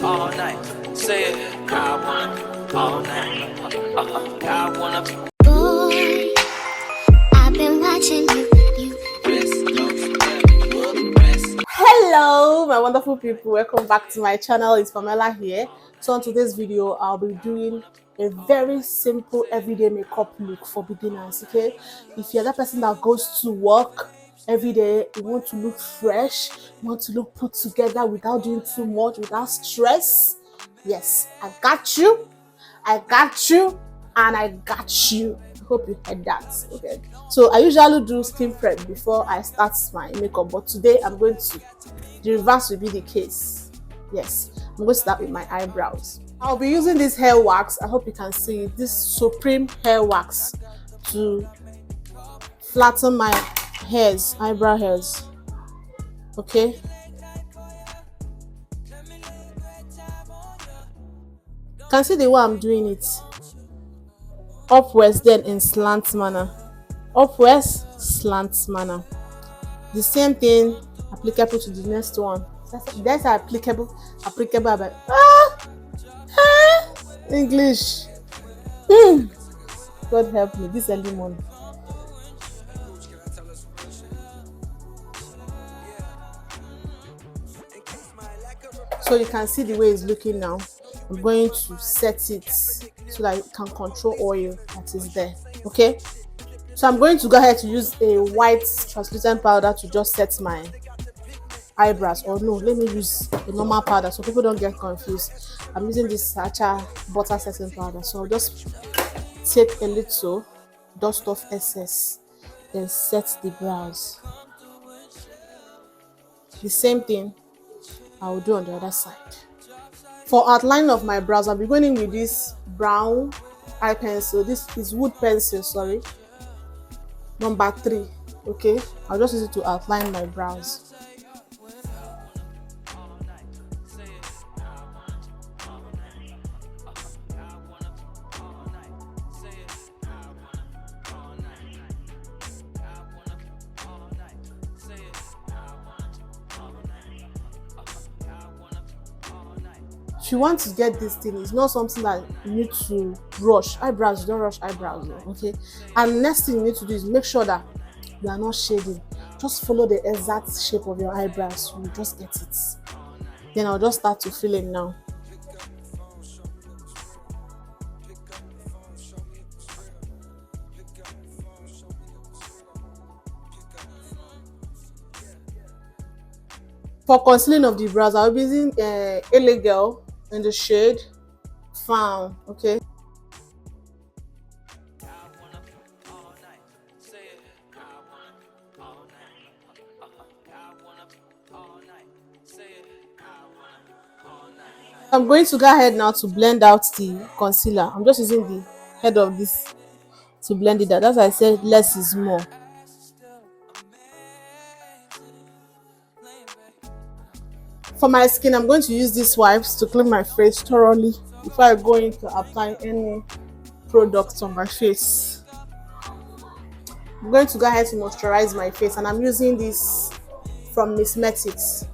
all night. Say it, I wanna all night. I wanna. Boy, I've been watching you. Hello my wonderful people, welcome back to my channel. It's Pamela here. So on today's video I'll be doing a very simple everyday makeup look for beginners. Okay, if you're that person that goes to work every day, you want to look fresh, you want to look put together without doing too much, without stress, yes, I got you, and I got you. Hope you heard that. Okay, so I usually do skin prep before I start my makeup, but today I'm going to, the reverse will be the case. Yes, I'm going to start with my eyebrows. I'll be using this hair wax. I hope you can see this Supreme hair wax to flatten my hairs, eyebrow hairs. Okay, you can see the way I'm doing it. Upwards, then in slant manner. Upwards, slant manner. The same thing applicable to the next one. That's applicable. But English. God help me. This early morning. So you can see the way it's looking now. I'm going to set it so that it can control oil that is there. Okay, so I'm going to go ahead to use a white translucent powder to just set my eyebrows. Or no, let me use a normal powder so people don't get confused. I'm using this Sacha butter setting powder, so I'll just take a little, dust off excess, then set the brows. The same thing I will do on the other side. For outline of my brows, I'll be going in with this brown eye pencil. This is wood pencil, sorry, number 3. Okay, I'll just use it to outline my brows. If you want to get this thing, it's not something that you need to rush. Eyebrows, you don't rush eyebrows, okay? And next thing you need to do is make sure that you are not shading. Just follow the exact shape of your eyebrows. You just get it. Then I'll just start to fill in now. For concealing of the brows, I'll be using LA Girl in the shade Found. Okay. I'm going to go ahead now to blend out the concealer. I'm just using the head of this to blend it out. As I said, less is more. For my skin, I'm going to use these wipes to clean my face thoroughly before I go into applying any products on my face. I'm going to go ahead to moisturize my face, and I'm using this from Miss Metics.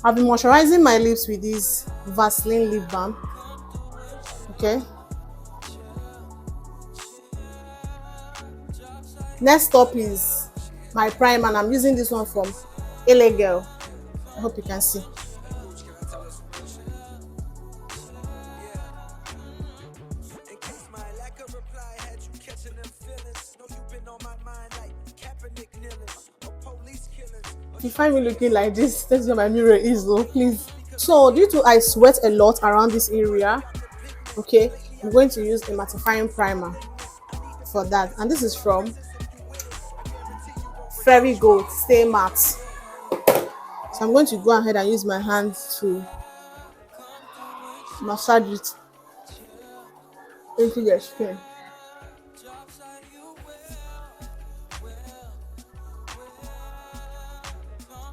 I've been moisturizing my lips with this Vaseline lip balm. Okay. Next up is my primer, and I'm using this one from LA Girl. I hope you can see. If you find me looking like this, that's where my mirror is though, please. So due to I sweat a lot around this area, okay, I'm going to use a mattifying primer for that, and this is from Fairy Gold Stay Matte. So I'm going to go ahead and use my hands to massage it into the skin.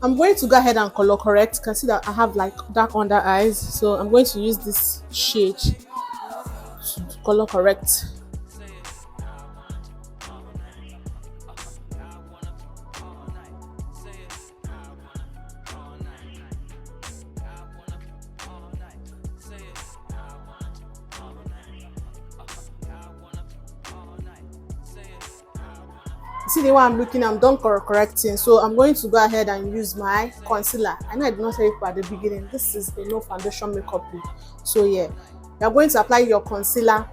I'm going to go ahead and color correct. You can see that I have like dark under eyes, so I'm going to use this shade to color correct. See the way I'm looking, I'm done correcting, so I'm going to go ahead and use my concealer. I know I did not say it at the beginning, this is a no foundation makeup look. So yeah, you're going to apply your concealer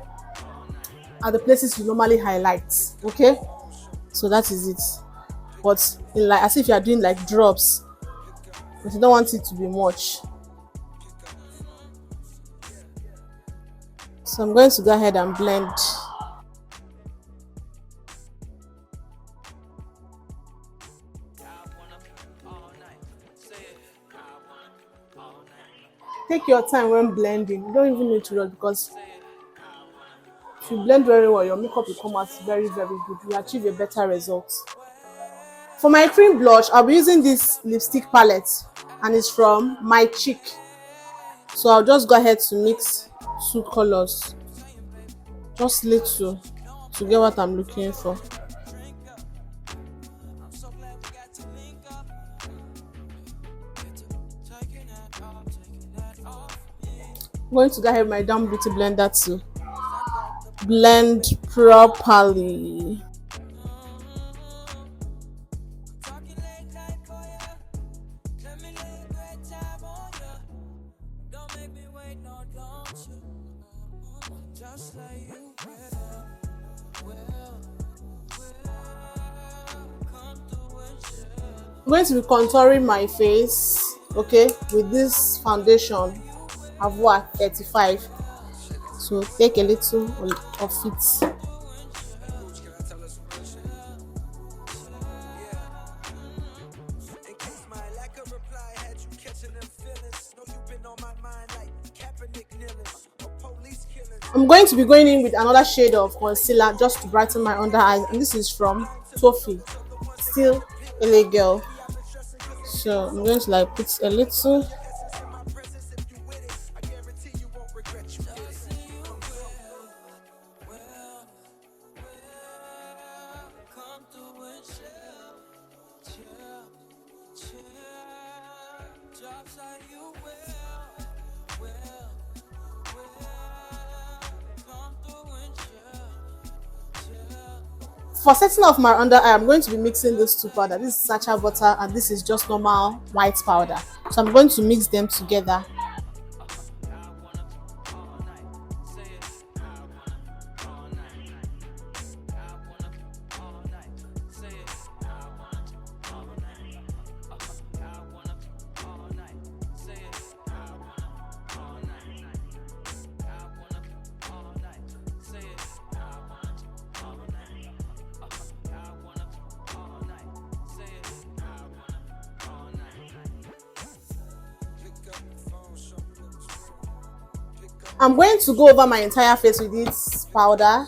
at the places you normally highlight. Okay, so that is it, but in like as if you are doing like drops, but you don't want it to be much. So I'm going to go ahead and blend. Take your time when blending. You don't even need to rush, because if you blend very well, your makeup will come out very, very good. You achieve a better result. For my cream blush, I'll be using this lipstick palette, and it's from My Cheek. So I'll just go ahead to mix two colors, just little, to get what I'm looking for. I'm going to go ahead with my Down Beauty blender to blend properly. I'm going to be contouring my face, okay, with this foundation Avoir 35. So take a little of it. I'm going to be going in with another shade of concealer just to brighten my under eyes, and this is from Toffee, Still LA Girl. So I'm going to like put a little. For setting off my under eye, I'm going to be mixing these two powder. This is Sacha butter and this is just normal white powder. So I'm going to mix them together. I'm going to go over my entire face with this powder.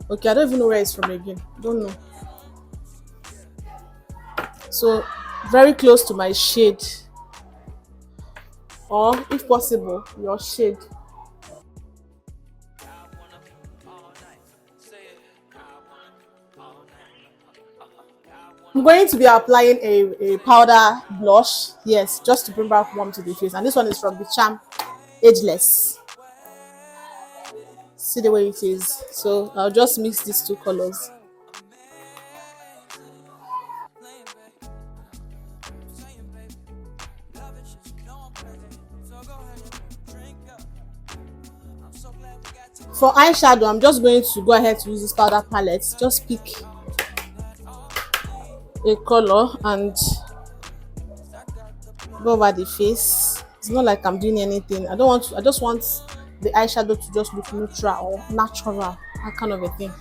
Okay, I don't even know where it's from again. Don't know. So very close to my shade, or if possible, your shade. I'm going to be applying a powder blush, yes, just to bring back warmth to the face. And this one is from the Charm Ageless. See the way it is. So I'll just mix these two colors. For eyeshadow, I'm just going to go ahead to use this powder palette. Just pick a color and go over the face. It's not like I'm doing anything. I just want the eyeshadow to just look neutral or natural, that kind of a thing.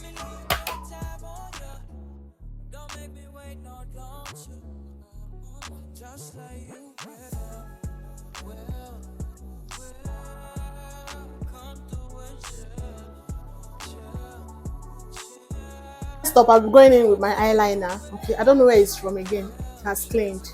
Stop, I'm going in with my eyeliner. Okay, I don't know where it's from again. It has claimed.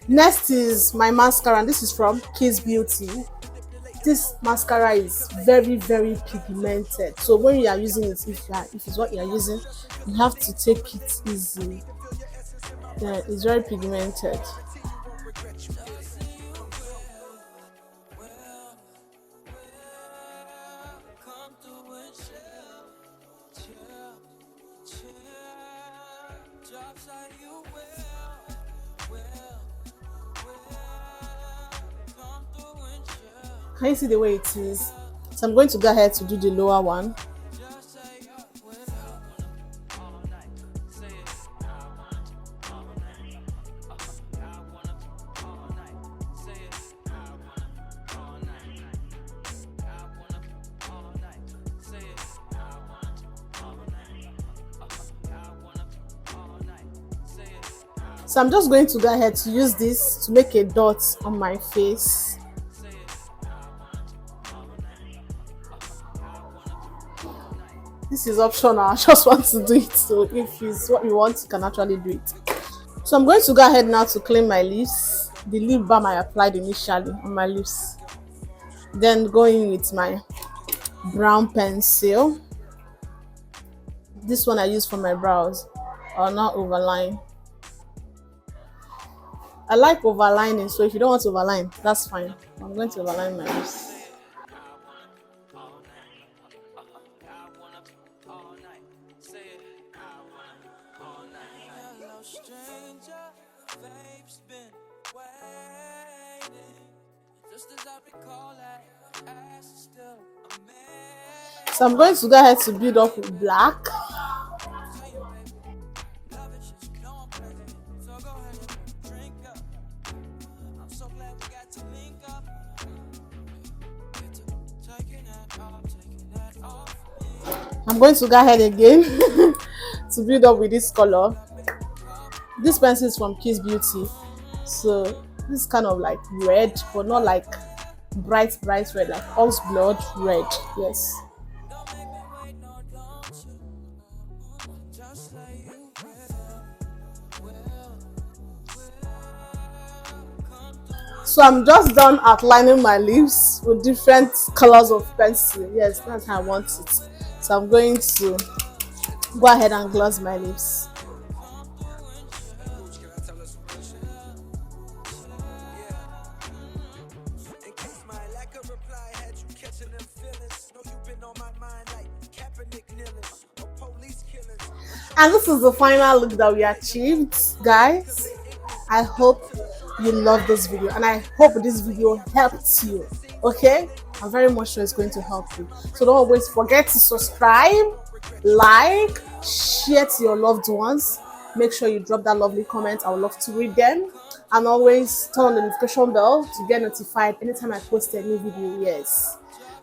Next is my mascara, and this is from Kiss Beauty. This mascara is very, very pigmented, so when you are using it, if it's what you are using, you have to take it easy. Yeah, it's very pigmented. Can you see the way it is? So I'm going to go ahead to do the lower one. So I'm just going to go ahead to use this to make a dot on my face. This is optional, I just want to do it, so if it's what you want, you can actually do it. So I'm going to go ahead now to clean my lips. The lip balm I applied initially on my lips. Then go in with my brown pencil. This one I use for my brows, or not overline. I like overlining, so if you don't want to overline, that's fine. I'm going to overline my lips. So I'm going to go ahead to build up with black. I'm going to go ahead again to build up with this color. This pencil is from Kiss Beauty, so this is kind of like red, but not like bright red, like ox blood red. Yes. So I'm just done outlining my lips with different colors of pencil. Yes, that's how I want it. So I'm going to go ahead and gloss my lips. And this is the final look that we achieved, guys. I hope you love this video, and I hope this video helped you. Okay, I'm very much sure it's going to help you. So don't always forget to subscribe, like, share to your loved ones. Make sure you drop that lovely comment. I would love to read them. And always turn on the notification bell to get notified anytime I post a new video. Yes.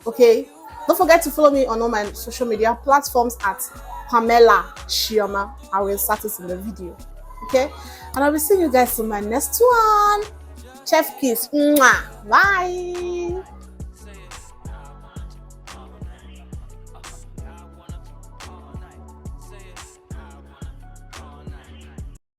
Okay, don't forget to follow me on all my social media platforms at Pamela Chioma. I will start it in the video. Okay, and I will see you guys in my next one. Chef kiss. Mwah. Bye.